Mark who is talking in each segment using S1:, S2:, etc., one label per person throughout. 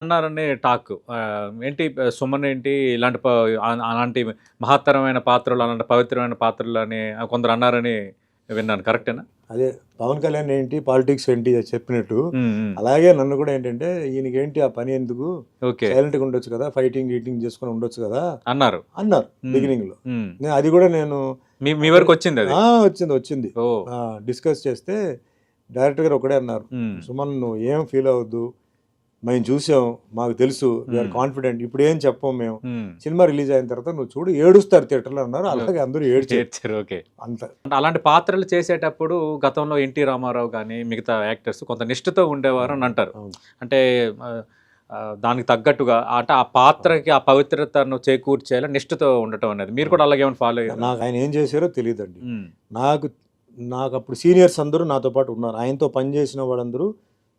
S1: అన్నారని టాక్. ఏంటి సుమన్ ఏంటి ఇలాంటి అలాంటి మహత్తరమైన పాత్రలు, అలాంటి పవిత్రమైన పాత్రలని కొందరు అన్నారని విన్నాను. కరెక్టేనా?
S2: అదే పవన్ కళ్యాణ్ ఏంటి పాలిటిక్స్ ఏంటి చెప్పినట్టు
S1: హ్మ్. హ్మ్.
S2: అలాగే నన్ను కూడా ఏంటంటే ఈయనకేంటి ఆ పని ఎందుకు,
S1: ఓకే.
S2: సైలెంట్గా ఉండొచ్చు కదా, ఫైటింగ్ గీటింగ్ చేసుకొని ఉండొచ్చు కదా
S1: అన్నారు.
S2: అన్నారు
S1: హ్మ్.
S2: బిగినింగ్ లో.
S1: హ్మ్.
S2: అది కూడా నేను
S1: మీ వరకు వచ్చిందది?
S2: వచ్చింది.
S1: ఓహ్!
S2: డిస్కస్ చేస్తే డైరెక్టర్ గారు ఒకడే అన్నారు,
S1: హ్మ్.
S2: సుమన్ నువ్వు ఏం ఫీల్ అవ్వద్దు, మేము చూసాం, మాకు తెలుసు, వీఆర్ కాన్ఫిడెంట్, ఇప్పుడు ఏం చెప్పం మేము,
S1: హ్మ్.
S2: సినిమా రిలీజ్ అయిన తర్వాత నువ్వు చూడు ఏడుస్తారు థియేటర్లో అన్నారు. అలాగే అందరూ ఏడ్చారు.
S1: ఏడ్చారు. ఓకే.
S2: అంత
S1: అంటే అలాంటి పాత్రలు చేసేటప్పుడు గతంలో 'ఎన్టీ రామారావు' గాని, మిగతా యాక్టర్స్ కొంత నిష్ఠతో ఉండేవారు అని అంటారు.
S2: అవును.
S1: అంటే దానికి తగ్గట్టుగా అంటే ఆ పాత్రకి ఆ పవిత్రతను చేకూర్చేలా నిష్ఠతో ఉండటం అనేది. మీరు కూడా అలాగే ఏమైనా ఫాలో అయ్యారా?
S2: నాకు ఆయన ఏం చేశారో తెలియదండి.
S1: హ్మ్.
S2: నాకు నాకు అప్పుడు సీనియర్స్ అందరూ నాతో పాటు ఉన్నారు. ఆయనతో పనిచేసిన వాళ్ళందరూ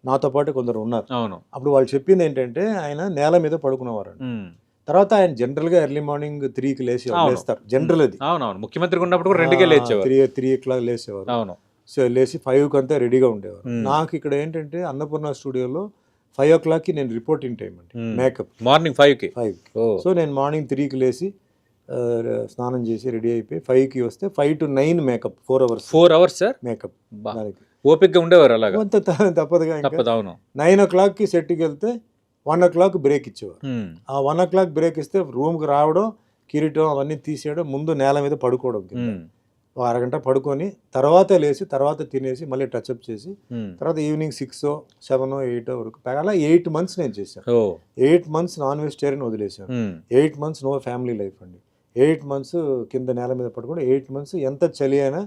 S2: నాతో పాటు కొందరు ఉన్నారు.
S1: అవును.
S2: అప్పుడు వాళ్ళు చెప్పింది ఏంటంటే ఆయన నేల మీద పడుకునేవారండి.
S1: హ్మ్.
S2: తర్వాత ఆయన జనరల్గా ఎర్లీ మార్నింగ్ 3కి
S1: అవును.
S2: లేస్తారు. జనరల్ అది.
S1: అవునవును. ముఖ్యమంత్రిగా ఉన్నప్పుడు కూడా 2కే లేచేవారు.
S2: 3 o'clock లేసేవారు.
S1: అవును.
S2: సో లేచి 5కి అంతా రెడీగా ఉండేవారు.
S1: హ్మ్.
S2: నాకు ఇక్కడ ఏంటంటే అన్నపూర్ణ స్టూడియోలో 5 o'clockకి నేను రిపోర్టింగ్ టైం అండి. మేకప్
S1: మార్నింగ్ 5కి.
S2: 5కి.
S1: ఓహ్!
S2: సో నేను మార్నింగ్ 3కి లేచి స్నానం చేసి రెడీ అయిపోయి 5కి వస్తే 5 to 9 makeup 4 hours
S1: 4 hours sir?
S2: Makeup.
S1: అబ్బా!
S2: దానికి
S1: ఓపికగా ఉండేవారు అలాగా.
S2: కొంత తప్పదుగా. ఇంకా
S1: తప్పదు. అవును.
S2: 9 o'clockకి సెట్కి వెళ్తే 1 o'clock బ్రేక్ ఇచ్చేవారు.
S1: హ్మ్.
S2: ఆ 1 o'clock బ్రేక్ ఇస్తే రూమ్కి రావడం, కిరీటం అవన్నీ తీసేయడం, ముందు నేల మీద పడుకోవడం కింద.
S1: హ్మ్.
S2: ఓ అరగంట పడుకొని తర్వాత లేచి తర్వాత తినేసి మళ్ళీ టచ్అప్ చేసి
S1: హ్మ్.
S2: తర్వాత ఈవినింగ్ 6, 7, 8 వరకు అలా 8 months నేను చేశాను.
S1: ఓహ్!
S2: 8 months నాన్ వెజిటేరియన్ వదిలేశాను.
S1: హ్మ్.
S2: 8 months నో ఫ్యామిలీ లైఫ్ అండి. 8 months కింద నేల మీద పడుకొని 8 months ఎంత చలి అయినా